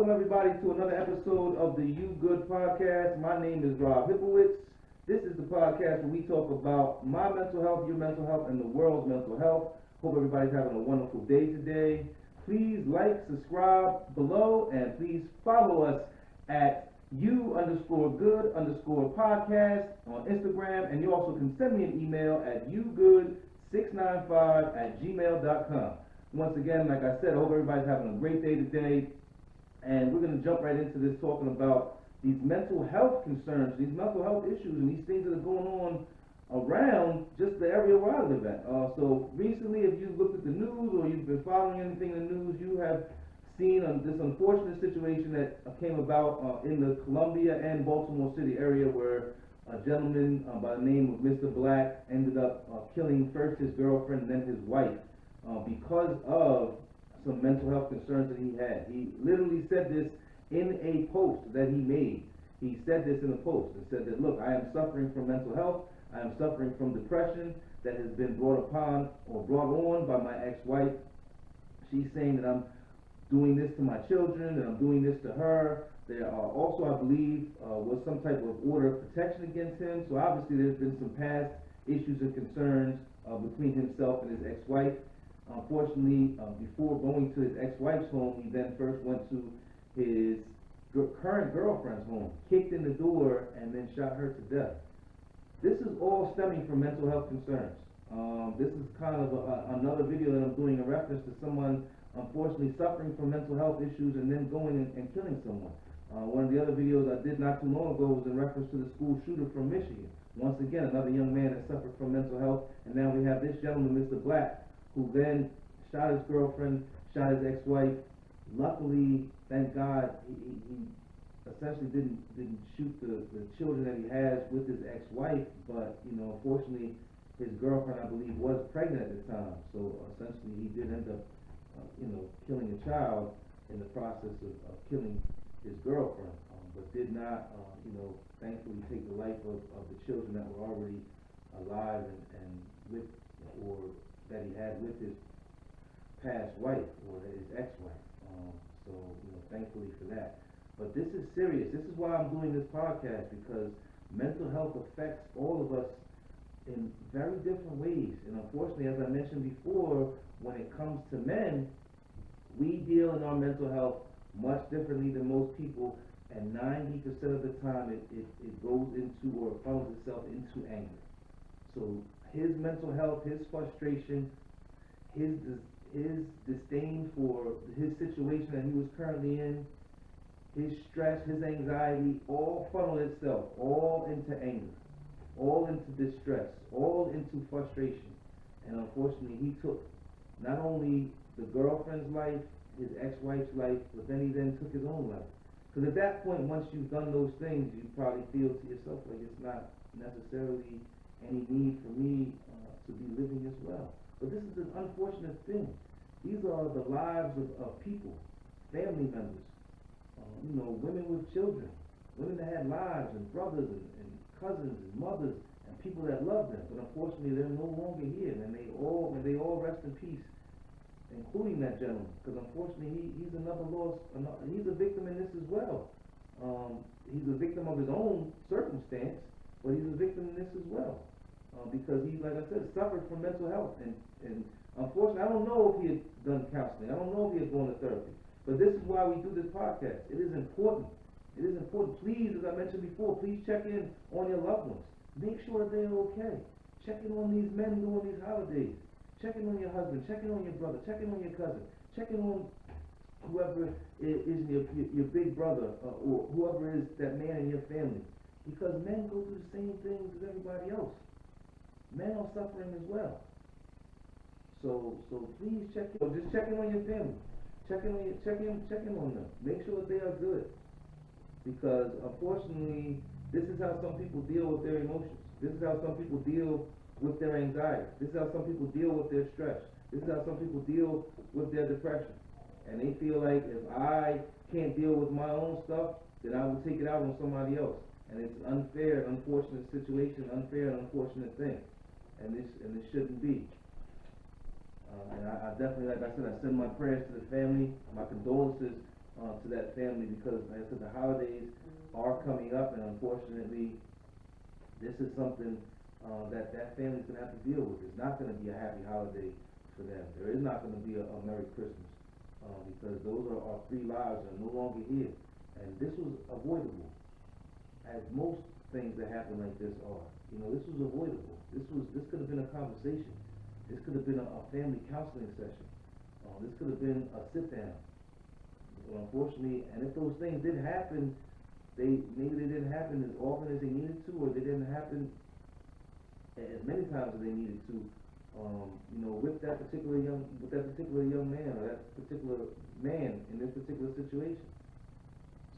Welcome everybody to another episode of the You Good podcast. My name is Rob Hipowitz. This is the podcast where we talk about my mental health, your mental health, and the world's mental health. Hope everybody's having a wonderful day today. Please like, subscribe below, and please follow us at you_good_podcast on Instagram, and you also can send me an email at yougood695@gmail.com. Once again, like I said, I hope everybody's having a great day today, and we're going to jump right into this talking about these mental health concerns, these mental health issues, and these things that are going on around just the area where I live at. So recently, if you've looked at the news or you've been following anything in the news, you have seen this unfortunate situation that came about in the Columbia and Baltimore City area where a gentleman by the name of Mr. Black ended up killing first his girlfriend and then his wife because of some mental health concerns that he had. He literally said this in a post that he made. He said this in a post and said that, look, I am suffering from mental health. I am suffering from depression that has been brought on by my ex-wife. She's saying that I'm doing this to my children, that I'm doing this to her. There are also, I believe, was some type of order of protection against him. So obviously there's been some past issues and concerns between himself and his ex-wife. Unfortunately, before going to his ex-wife's home, he then first went to his current girlfriend's home, kicked in the door, and then shot her to death. This is all stemming from mental health concerns. This is kind of another video that I'm doing in reference to someone unfortunately suffering from mental health issues and then going and killing someone. One of the other videos I did not too long ago was in reference to the school shooter from Michigan. Once again, another young man that suffered from mental health, and now we have this gentleman, Mr. Black, who then shot his girlfriend, shot his ex-wife. Luckily, thank God, he essentially didn't shoot the children that he has with his ex-wife, but unfortunately, his girlfriend, I believe, was pregnant at the time. So essentially, he did end up, killing a child in the process of killing his girlfriend, but did not, thankfully take the life of the children that were already alive and with, or that he had with his past wife or his ex-wife. So thankfully for that. But this is serious. This is why I'm doing this podcast, because mental health affects all of us in very different ways. And unfortunately, as I mentioned before, when it comes to men, we deal in our mental health much differently than most people, and 90% of the time it goes into or funnels itself into anger. So his mental health, his frustration, his disdain for his situation that he was currently in, his stress, his anxiety, all funneled itself all into anger, all into distress, all into frustration. And unfortunately, he took not only the girlfriend's life, his ex-wife's life, but then he took his own life. Because at that point, once you've done those things, you probably feel to yourself like it's not necessarily any need for me to be living as well. But this is an unfortunate thing. These are the lives of people, family members, women with children, women that had lives, and brothers and cousins and mothers and people that love them. But unfortunately, they're no longer here, and they all rest in peace, including that gentleman. Because unfortunately, he's another lost. He's a victim in this as well. He's a victim of his own circumstance, but he's a victim in this as well. Because he, like I said, suffered from mental health, and unfortunately, I don't know if he had done counseling. I don't know if he had gone to therapy. But this is why we do this podcast. It is important. It is important. Please, as I mentioned before, please check in on your loved ones. Make sure they're okay. Check in on these men during these holidays. Check in on your husband. Check in on your brother. Check in on your cousin. Check in on whoever is your big brother or whoever is that man in your family. Because men go through the same things as everybody else. Men are suffering as well. So please check in. Just check in on your family. Check in on them. Make sure that they are good. Because unfortunately, this is how some people deal with their emotions. This is how some people deal with their anxiety. This is how some people deal with their stress. This is how some people deal with their depression. And they feel like if I can't deal with my own stuff, then I will take it out on somebody else. And it's an unfair and unfortunate situation, unfair and unfortunate thing. And this shouldn't be. And I definitely, like I said, I send my prayers to the family, my condolences to that family, because like I said, the holidays are coming up, and unfortunately, this is something that family's gonna have to deal with. It's not gonna be a happy holiday for them. There is not gonna be a Merry Christmas, because those are our 3 lives that are no longer here. And this was avoidable, as most things that happen like this are. You know, this was avoidable. This could have been a conversation. This could have been a family counseling session. This could have been a sit down. But unfortunately, and if those things did happen, maybe they didn't happen as often as they needed to, or they didn't happen as many times as they needed to. You know, with that particular young man, or that particular man in this particular situation.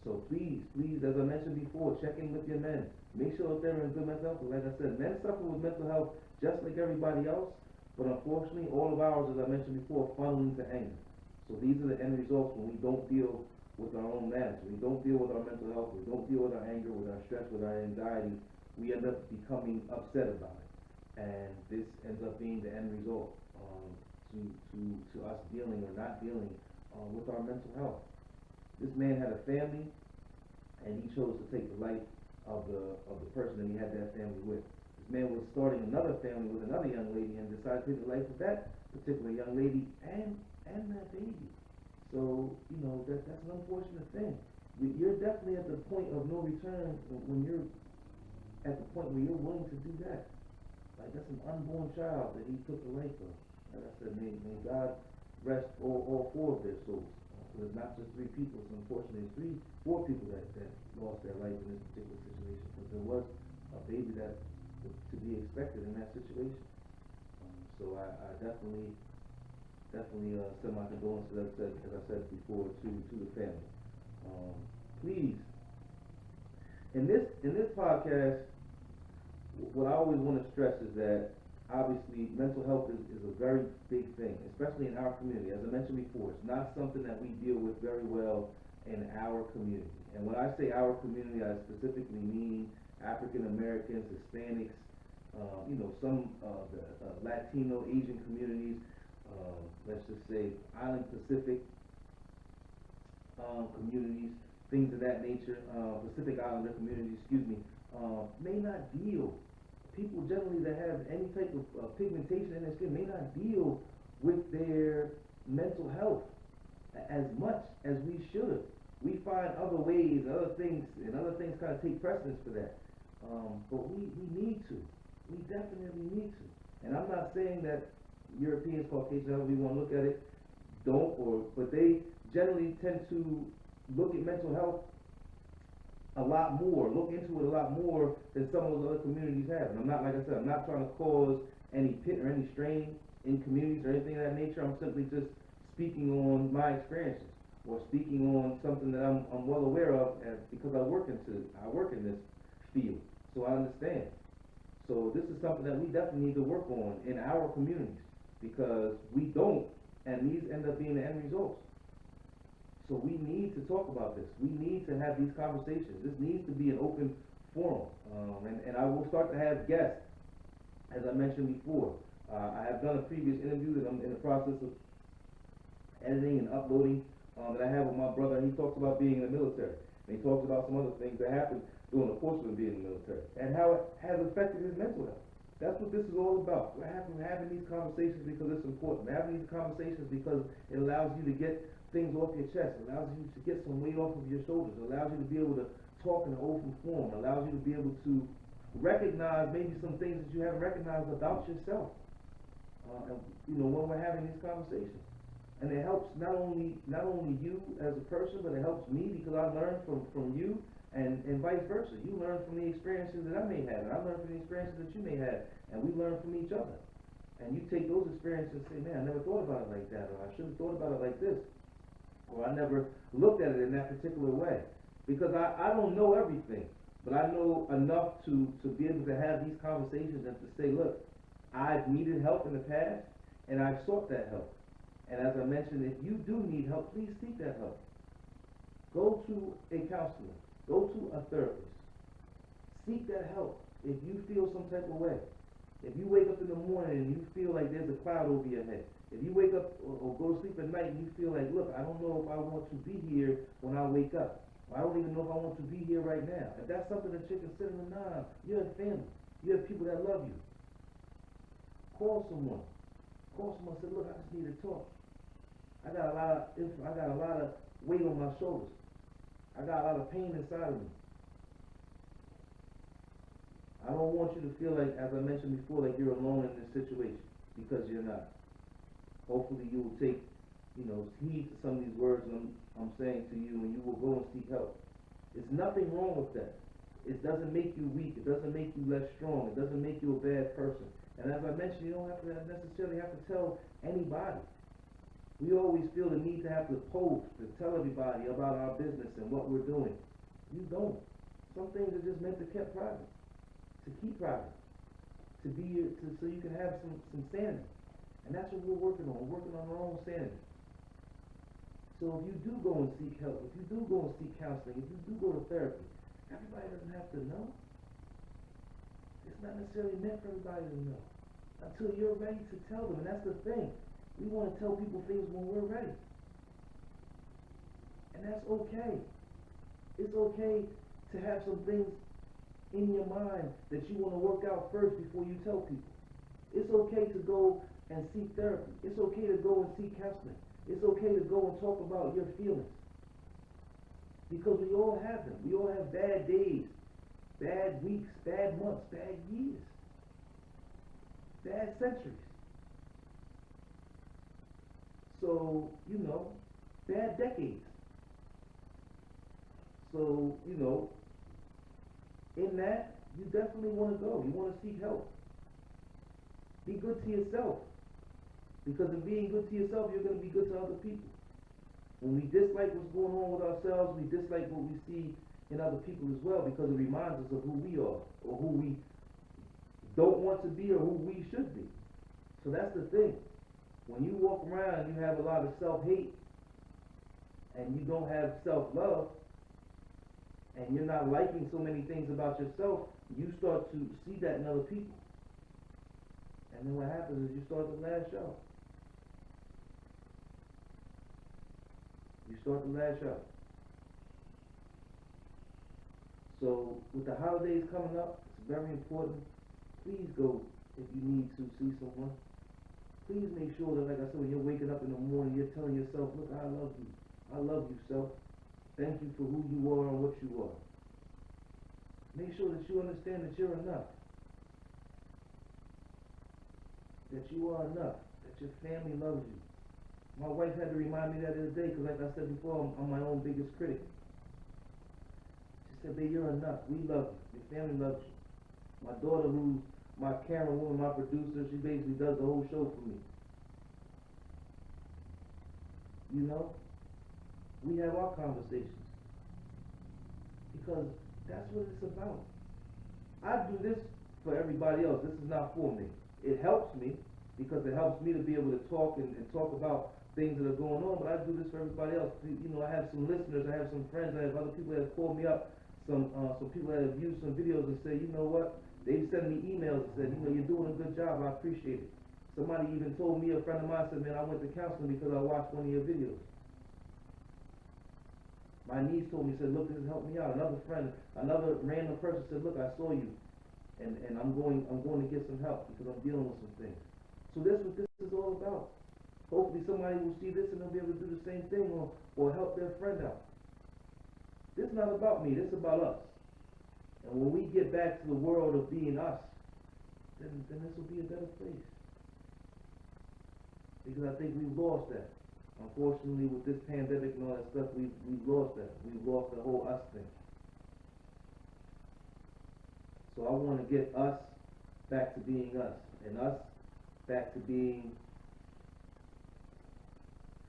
So please, as I mentioned before, check in with your men. Make sure that they're in good mental health. Like I said, men suffer with mental health just like everybody else, but unfortunately, all of ours, as I mentioned before, funnel into anger. So these are the end results when we don't deal with our own matters. We don't deal with our mental health. We don't deal with our anger, with our stress, with our anxiety. We end up becoming upset about it, and this ends up being the end result to us dealing or not dealing with our mental health. This man had a family, and he chose to take the life of the person that he had that family with. This man was starting another family with another young lady, and decided to take the life of that particular young lady and that baby. So, you know, that's an unfortunate thing. You're definitely at the point of no return when you're at the point where you're willing to do that. Like, that's an unborn child that he took the life of. Like I said, may God rest all 4 of their souls. So it's not just 3 people. So unfortunately, it's 4 people that lost their life in this particular situation. But there was a baby that was to be expected in that situation. So I definitely send my condolences, as I said before, to the family. Please, in this podcast, what I always want to stress is that obviously mental health is a very big thing, especially in our community. As I mentioned before, it's not something that we deal with very well in our community. And when I say our community, I specifically mean African Americans, Hispanics, you know, some the Latino, Asian communities, let's just say Island Pacific communities, things of that nature, Pacific Islander communities, may not deal. People generally that have any type of pigmentation in their skin may not deal with their mental health as much as we should. We find other ways, other things kind of take precedence for that. But we need to. We definitely need to. And I'm not saying that Europeans, Caucasians, however we want to look at it, but they generally tend to look at mental health look into it a lot more than some of those other communities have. And I'm not, like I said, I'm not trying to cause any pit or any strain in communities or anything of that nature. I'm simply just speaking on my experiences, or speaking on something that I'm well aware of, because I work in this field, so I understand. So this is something that we definitely need to work on in our communities, because we don't, and these end up being the end results. So we need to talk about this. We need to have these conversations. This needs to be an open forum, and I will start to have guests, as I mentioned before. I have done a previous interview that I'm in the process of editing and uploading, that I have with my brother, and he talks about being in the military, and he talks about some other things that happened during the course of being in the military, and how it has affected his mental health. That's what this is all about. We're having these conversations because it's important. We're having these conversations because it allows you to get things off your chest. It allows you to get some weight off of your shoulders. It allows you to be able to talk in an open form. It allows you to be able to recognize maybe some things that you haven't recognized about yourself. And, you know, when we're having these conversations. And it helps not only you as a person, but it helps me because I learn from you, and vice versa. You learn from the experiences that I may have, and I learn from the experiences that you may have, and we learn from each other. And you take those experiences and say, man, I never thought about it like that, or I should have thought about it like this, or I never looked at it in that particular way. Because I don't know everything, but I know enough to be able to have these conversations and to say, look, I've needed help in the past, and I've sought that help. And as I mentioned, if you do need help, please seek that help. Go to a counselor. Go to a therapist. Seek that help if you feel some type of way. If you wake up in the morning and you feel like there's a cloud over your head, if you wake up or go to sleep at night and you feel like, look, I don't know if I want to be here when I wake up. I don't even know if I want to be here right now. If that's something that you're considering, nah, you have family. You have people that love you. Call someone. Call someone and say, look, I just need to talk. I got a lot of weight on my shoulders. I got a lot of pain inside of me. I don't want you to feel like, as I mentioned before, like you're alone in this situation, because you're not. Hopefully you will take, heed to some of these words I'm saying to you, and you will go and seek help. There's nothing wrong with that. It doesn't make you weak. It doesn't make you less strong. It doesn't make you a bad person. And as I mentioned, you don't have to necessarily have to tell anybody. We always feel the need to have to post, to tell everybody about our business and what we're doing. You don't. Some things are just meant to keep private, so you can have some sanity. And that's what we're working on. We're working on our own sanity. So if you do go and seek help, if you do go and seek counseling, if you do go to therapy, everybody doesn't have to know. It's not necessarily meant for everybody to know until you're ready to tell them. And that's the thing. We want to tell people things when we're ready. And that's okay. It's okay to have some things in your mind that you want to work out first before you tell people. It's okay to go and seek therapy. It's okay to go and seek counseling. It's okay to go and talk about your feelings. Because we all have them. We all have bad days, bad weeks, bad months, bad years, bad centuries. So, bad decades. So, in that, you definitely want to go. You want to seek help. Be good to yourself. Because in being good to yourself, you're going to be good to other people. When we dislike what's going on with ourselves, we dislike what we see in other people as well, because it reminds us of who we are, or who we don't want to be, or who we should be. So that's the thing. When you walk around and you have a lot of self-hate, and you don't have self-love, and you're not liking so many things about yourself, you start to see that in other people. And then what happens is you start to lash out. You start to lash out. So with the holidays coming up, it's very important. Please go if you need to see someone. Please make sure that, like I said, when you're waking up in the morning, you're telling yourself, look, I love you. I love you, self. Thank you for who you are and what you are. Make sure that you understand that you're enough. That you are enough. That your family loves you. My wife had to remind me that the other day, because like I said before, I'm my own biggest critic. She said, babe, you're enough. We love you. Your family loves you. My daughter, who's my camera woman, my producer, she basically does the whole show for me. We have our conversations. Because that's what it's about. I do this for everybody else. This is not for me. It helps me, because it helps me to be able to talk and talk about things that are going on, but I do this for everybody else. I have some listeners, I have some friends, I have other people that have called me up, some people that have viewed some videos and say, you know what, they send me emails and said, you're doing a good job, I appreciate it. Somebody even told me, a friend of mine said, man, I went to counseling because I watched one of your videos. My niece told me, said, look, this has helped me out. Another friend, another random person said, look, I saw you, and I'm going to get some help because I'm dealing with some things. So that's what this is all about. Hopefully somebody will see this and they'll be able to do the same thing, or help their friend out. This is not about me, this is about us. And when we get back to the world of being us, then this will be a better place. Because I think we've lost that. Unfortunately, with this pandemic and all that stuff, we've lost that. We've lost the whole us thing. So I want to get us back to being us, and us back to being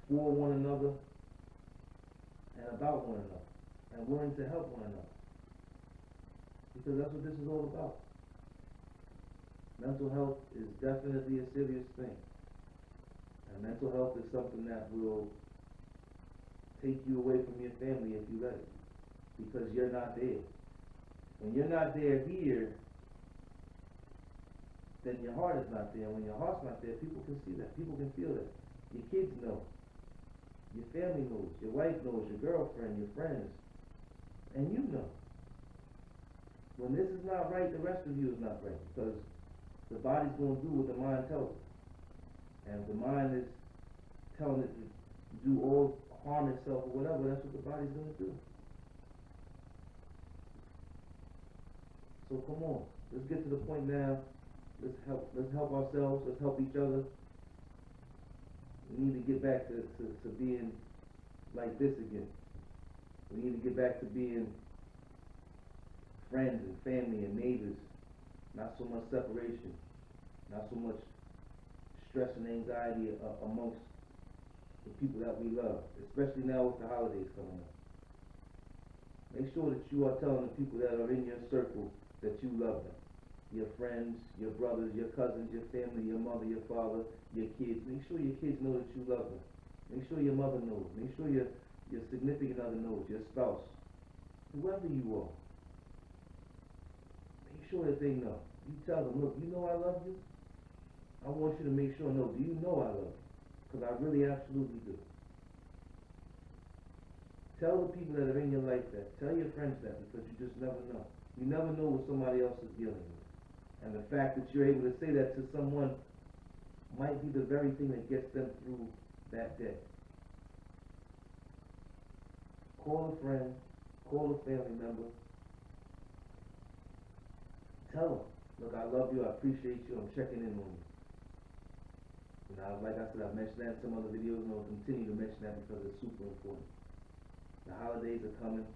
for one another and about one another, and willing to help one another. Because that's what this is all about. Mental health is definitely a serious thing. And mental health is something that will take you away from your family if you let it. Because you're not there. When you're not there here, then your heart is not there. When your heart's not there, people can see that. People can feel that. Your kids know. Your family knows. Your wife knows. Your girlfriend, your friends. And you know. When this is not right, the rest of you is not right. Because the body's going to do what the mind tells it. And if the mind is telling it to do all harm itself or whatever, that's what the body's going to do. So come on, let's get to the point now. Let's help ourselves. Let's help each other. We need to get back to being like this again. We need to get back to being friends and family and neighbors. Not so much separation. Not so much stress and anxiety amongst the people that we love, especially now with the holidays coming up. Make sure that you are telling the people that are in your circle that you love them. Your friends, your brothers, your cousins, your family, your mother, your father, your kids. Make sure your kids know that you love them. Make sure your mother knows. Make sure your significant other knows, your spouse, whoever you are. Make sure that they know. You tell them, look, you know I love you? I want you to make sure, no, do you know I love you? Because I really absolutely do. Tell the people that are in your life that. Tell your friends that, because you just never know. You never know what somebody else is dealing with. And the fact that you're able to say that to someone might be the very thing that gets them through that day. Call a friend, call a family member. Tell them, look, I love you, I appreciate you, I'm checking in on you. You know, like I said, I've mentioned that in some other videos, and I'll continue to mention that because it's super important. The holidays are coming,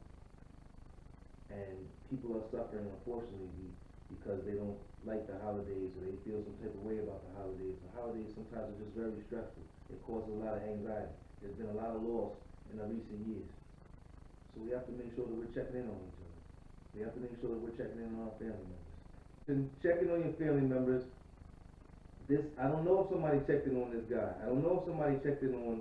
and people are suffering, unfortunately, because they don't like the holidays, or they feel some type of way about the holidays. The holidays sometimes are just very stressful. It causes a lot of anxiety. There's been a lot of loss in the recent years. So we have to make sure that we're checking in on each other. We have to make sure that we're checking in on our family members. And checking on your family members, I don't know if somebody checked in on this guy. I don't know if somebody checked in on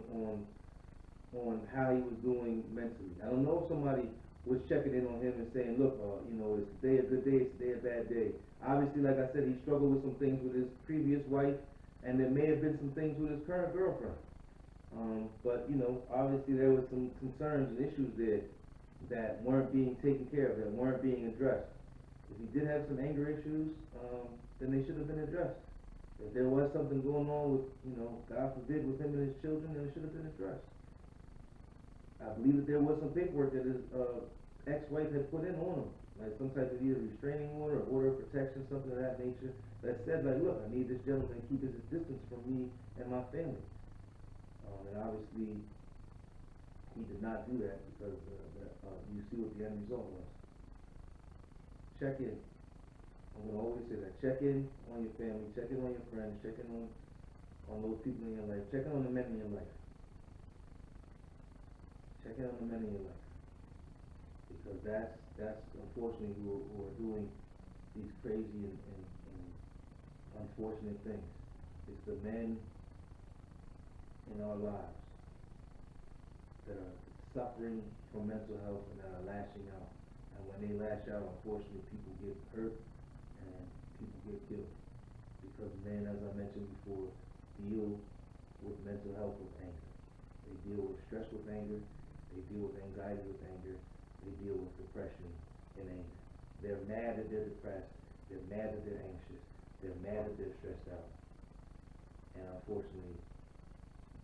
how he was doing mentally. I don't know if somebody was checking in on him and saying, look, is today a good day, is today a bad day? Obviously, like I said, he struggled with some things with his previous wife, and there may have been some things with his current girlfriend. But, obviously there was some concerns and issues there that weren't being taken care of, that weren't being addressed. If he did have some anger issues, then they should have been addressed. If there was something going on with, God forbid, with him and his children, then it should have been addressed. I believe that there was some paperwork that his ex-wife had put in on him, like some type of either restraining order or order of protection, something of that nature, that said, like, look, I need this gentleman to keep his distance from me and my family. And obviously, he did not do that because you see what the end result was. Check in. I'm going to always say that. Check in on your family, check in on your friends, check in on those people in your life, check in on the men in your life. Check in on the men in your life. Because that's unfortunately who are doing these crazy and unfortunate things. It's the men in our lives that are suffering from mental health and that are lashing out. And when they lash out, unfortunately, people get hurt and people get killed. Because men, as I mentioned before, deal with mental health with anger. They deal with stress with anger. They deal with anxiety with anger. They deal with depression in anger. They're mad that they're depressed. They're mad that they're anxious. They're mad that they're stressed out. And unfortunately,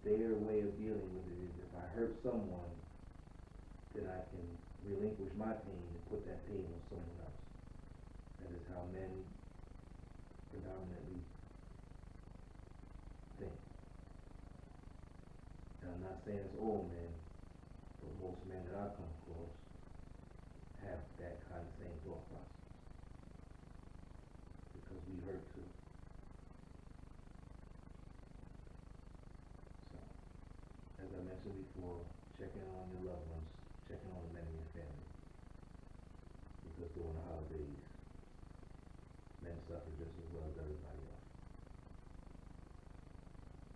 their way of dealing with it is if I hurt someone, then I can relinquish my pain and put that pain on someone else. That is how men predominantly think. And I'm not saying it's all men, but most men that I've come across have that kind of same thought process. Because we hurt too. So, as I mentioned before, check in on your loved ones, check in on the men in your family. Because during the holidays, men suffer just as well as everybody else.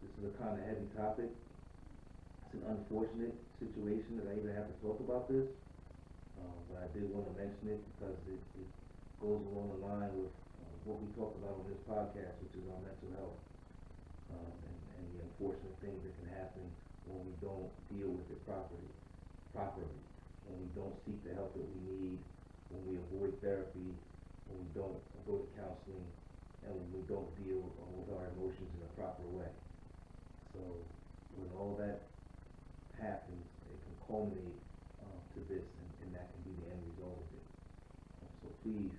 This is a kind of heavy topic. It's an unfortunate situation that I even have to talk about this. But I did want to mention it because it goes along the line with what we talked about on this podcast, which is our mental health, and the unfortunate things that can happen when we don't deal with it properly, when we don't seek the help that we need, when we avoid therapy, when we don't go to counseling, and when we don't deal with our emotions in a proper way. So when all that happens, it can culminate to this, and that can be the end result of it. So please,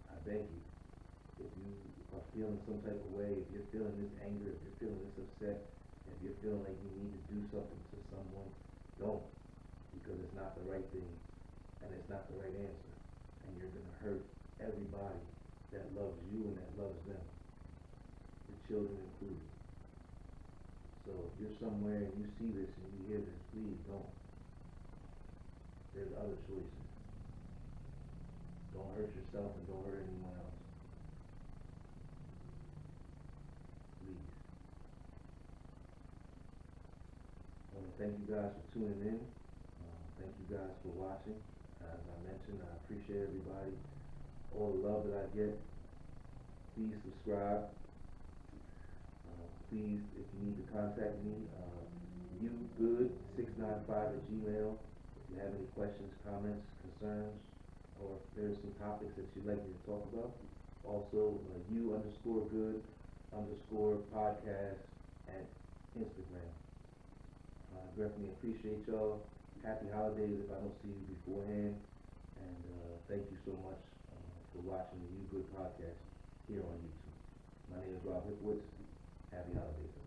I beg you, if you are feeling some type of way, if you're feeling this anger, if you're feeling this upset, if you're feeling like you need to do something to someone, don't, because it's not the right thing, and it's not the right answer, and you're going to hurt everybody that loves you and that loves them, the children included. So if you're somewhere and you see this and you hear this, please don't. There's other choices. Don't hurt yourself and don't hurt anyone else. Please. I want to thank you guys for tuning in. Thank you guys for watching. As I mentioned, I appreciate everybody, all the love that I get. Please subscribe. Please, if you need to contact me, yougood695@gmail.com. If you have any questions, comments, concerns, or if there's some topics that you'd like me to talk about. Also, you_good_podcast at Instagram. I definitely appreciate y'all. Happy holidays if I don't see you beforehand. And thank you so much for watching the You Good podcast here on YouTube. My name is Rob Hipwitz. Happy holidays.